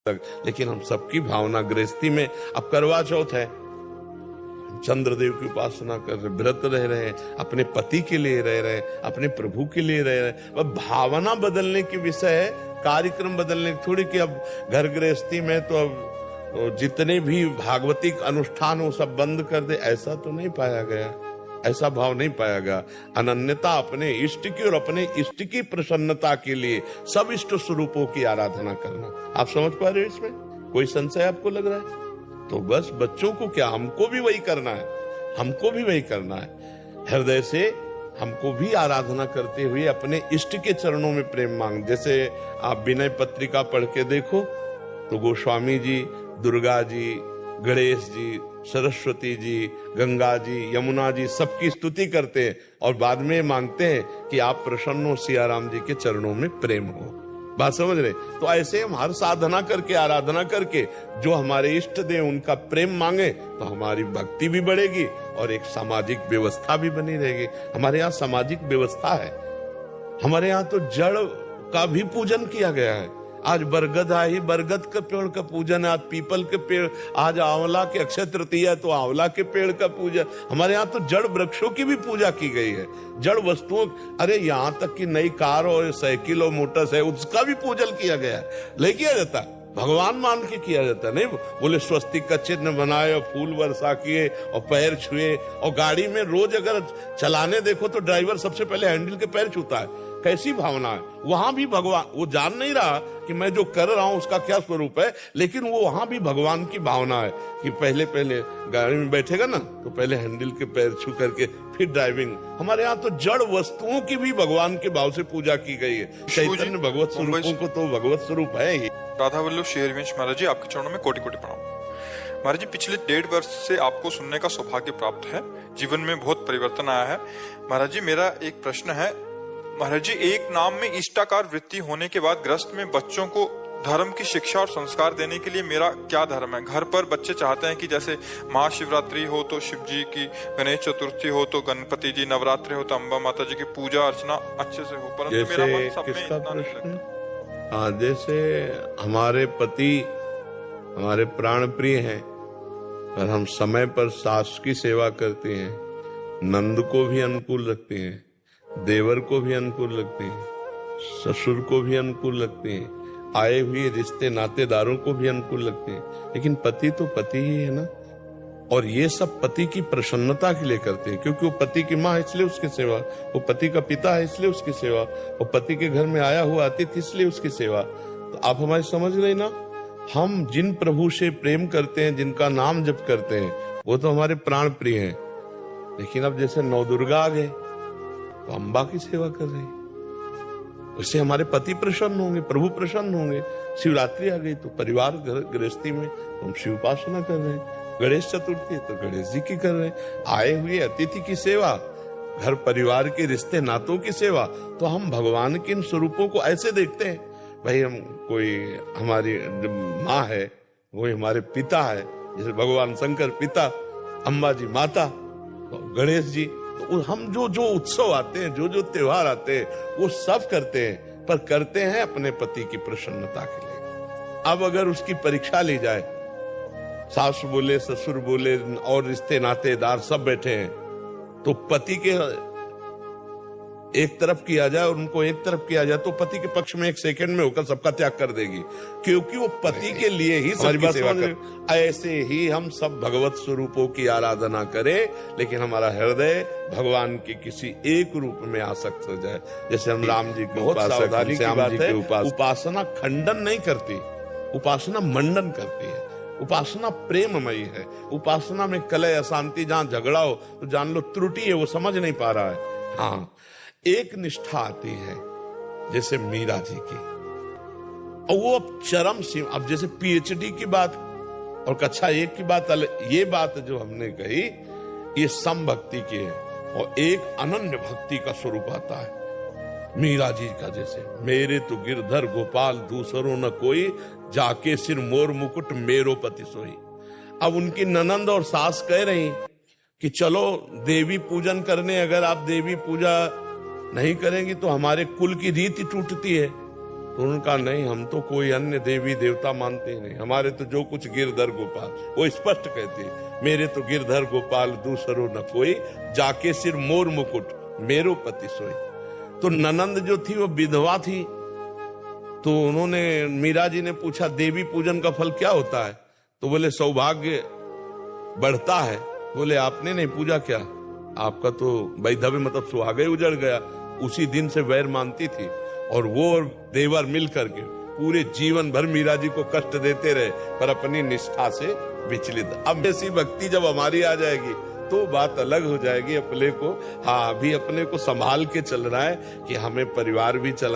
तक, लेकिन हम सबकी भावना गृहस्थी में। अब करवा चौथ है, चंद्रदेव की उपासना कर रहे, व्रत रह रहे हैं, अपने पति के लिए रह रहे हैं, अपने प्रभु के लिए रह रहे हैं। अब भावना बदलने की विषय है, कार्यक्रम बदलने की थोड़ी कि अब घर गृहस्थी में तो अब जितने भी भागवतिक अनुष्ठान वो सब बंद कर दे, ऐसा तो नहीं पाया गया, ऐसा भाव नहीं पाया गया। अनन्यता अपने इष्ट की और अपने इष्ट की प्रसन्नता के लिए सब इष्ट स्वरूपों की आराधना करना। आप समझ पा रहे हो? इसमें कोई संशय आपको लग रहा है? तो बस बच्चों को क्या, हमको भी वही करना है, हमको भी वही करना है। हृदय से हमको भी आराधना करते हुए अपने इष्ट के चरणों में प्रेम मांग। जैसे आप विनय पत्रिका पढ़ के देखो तो गोस्वामी जी दुर्गा जी, गणेश जी, सरस्वती जी, गंगा जी, यमुना जी सबकी स्तुति करते हैं और बाद में मांगते हैं कि आप प्रसन्न हो, सियाराम जी के चरणों में प्रेम हो। बात समझ रहे? तो ऐसे हम हर साधना करके, आराधना करके जो हमारे इष्ट दें उनका प्रेम मांगे तो हमारी भक्ति भी बढ़ेगी और एक सामाजिक व्यवस्था भी बनी रहेगी। हमारे यहाँ सामाजिक व्यवस्था है, हमारे यहाँ तो जड़ का भी पूजन किया गया है। आज बरगद आई, बरगद के पेड़ का पूजन है, आज पीपल के पेड़, आज आंवला के अक्षय तृतीया है तो आंवला के पेड़ का पूजन। हमारे यहाँ तो जड़ वृक्षों की भी पूजा की गई है, जड़ वस्तुओं, अरे यहाँ तक कि नई कार और साइकिल और मोटरसाइकिल उसका भी पूजन किया गया है। ले किया जाता है, भगवान मान के किया जाता नहीं। बोले स्वस्तिक का चिन्ह बनाए और फूल वर्षा किए और पैर छुए, और गाड़ी में रोज अगर चलाने देखो तो ड्राइवर सबसे पहले हैंडल के पैर छूता है। कैसी भावना है? वहां भी भगवान, वो जान नहीं रहा कि मैं जो कर रहा हूं उसका क्या स्वरूप है, लेकिन वो वहां भी भगवान की भावना है कि पहले गाड़ी में बैठेगा ना तो पहले हैंडल के पैर छू करके फिर ड्राइविंग। हमारे यहाँ तो जड़ वस्तुओं की भी भगवान के भाव से पूजा की गई है। चैतन्य भगवत स्वरूपों को तो भगवत स्वरूप है ही। राधा वल्लभ शेरवंश महाराज जी, आपके चरणों में कोटि कोटि प्रणाम। महाराज जी, पिछले 1.5 वर्ष से आपको सुनने का सौभाग्य प्राप्त है, जीवन में बहुत परिवर्तन आया है। महाराज जी, मेरा एक प्रश्न है। महाराज जी, एक नाम में इष्टाकार वृत्ति होने के बाद गृहस्थ में बच्चों को धर्म की शिक्षा और संस्कार देने के लिए मेरा क्या धर्म है? घर पर बच्चे चाहते हैं कि जैसे महाशिवरात्रि हो तो शिव जी की, गणेश चतुर्थी हो तो गणपति जी, नवरात्रि हो तो अम्बा माता जी की पूजा अर्चना अच्छे से हो, परंतु मेरा मन सब में इतना नहीं लगता। हाँ, जैसे हमारे पति हमारे प्राण प्रिय हैं और हम समय पर सास की सेवा करते हैं, नंद को भी अनुकूल रखते हैं, देवर को भी अनुकूल रखते हैं, ससुर को भी अनुकूल रखते हैं, आए हुए रिश्ते नातेदारों को भी अनुकूल रखते हैं, लेकिन पति तो पति ही है ना। और ये सब पति की प्रसन्नता के लिए करते हैं, क्योंकि वो पति की माँ है इसलिए उसकी सेवा, वो पति का पिता है इसलिए उसकी सेवा, वो पति के घर में आया हुआ अतिथि इसलिए उसकी सेवा। तो आप हमारी समझ रहे ना, हम जिन प्रभु से प्रेम करते हैं, जिनका नाम जप करते हैं, वो तो हमारे प्राण प्रिय हैं। लेकिन अब जैसे नवदुर्गा आ गए तो अम्बा की सेवा कर रहे हैं, उससे हमारे पति प्रसन्न होंगे, प्रभु प्रसन्न होंगे। शिवरात्रि आ गई तो परिवार गृहस्थी में हम शिव उपासना कर रहे हैं, गणेश चतुर्थी तो गणेश जी की कर रहे हैं, आए हुए अतिथि की सेवा, घर परिवार के रिश्ते नातों की सेवा। तो हम भगवान के इन स्वरूपों को ऐसे देखते हैं, भाई हम कोई हमारी माँ है, वही हमारे पिता है, जैसे भगवान शंकर पिता, अम्बा जी माता, तो गणेश जी। तो हम जो उत्सव आते हैं, जो त्योहार आते हैं, वो सब करते हैं, पर करते हैं अपने पति की प्रसन्नता के लिए। अब अगर उसकी परीक्षा ली जाए, सास बोले, ससुर बोले और रिश्ते नातेदार सब बैठे हैं, तो पति के एक तरफ किया जाए और उनको एक तरफ किया जाए तो पति के पक्ष में एक सेकंड में होकर सबका त्याग कर देगी, क्योंकि वो पति के लिए ही सबकी सेवा कर। ऐसे ही हम सब भगवत स्वरूपों की आराधना करें, लेकिन हमारा हृदय भगवान के किसी एक रूप में आसक्त हो जाए। जैसे हम राम जी की सावधानी की बात है, उपासना खंडन नहीं करती, उपासना मंडन करती है। उपासना प्रेममयी है। उपासना में कलह अशांति, जहां झगड़ा हो तो जान लो त्रुटि है, वो समझ नहीं पा रहा है। हाँ, एक निष्ठा आती है जैसे मीरा जी की, और वो अब चरम सीमा, अब जैसे पीएचडी की बात और कक्षा 1 की बात, ये बात जो हमने कही ये सम भक्ति की है, और एक अनन्य भक्ति का स्वरूप आता है मीरा जी का। जैसे मेरे तो गिरधर गोपाल दूसरों न कोई, जाके सिर मोर मुकुट मेरो पति सोई। अब उनकी ननंद और सास कह रही कि चलो देवी पूजन करने, अगर आप देवी पूजा नहीं करेंगी तो हमारे कुल की रीति टूटती है। तो उनका नहीं, हम तो कोई अन्य देवी देवता मानते ही नहीं, हमारे तो जो कुछ गिरधर गोपाल। वो स्पष्ट कहते हैं, मेरे तो गिरधर गोपाल दूसरो न कोई, जाके सिर मोर मुकुट मेरो पति सोई। तो ननंद जो थी वो विधवा थी, तो उन्होंने, मीरा जी ने पूछा देवी पूजन का फल क्या होता है? तो बोले सौभाग्य बढ़ता है। बोले आपने नहीं पूजा क्या? आपका तो वैधव्य मतलब सुहाग ही उजड़ गया। उसी दिन से वैर मानती थी, और वो और देवर मिल करके पूरे जीवन भर मीरा जी को कष्ट देते रहे, पर अपनी निष्ठा से विचलित। अब ऐसी भक्ति जब हमारी आ जाएगी तो बात अलग हो जाएगी। अपने को, हाँ, अभी अपने को संभाल के चलना है कि हमें परिवार भी चला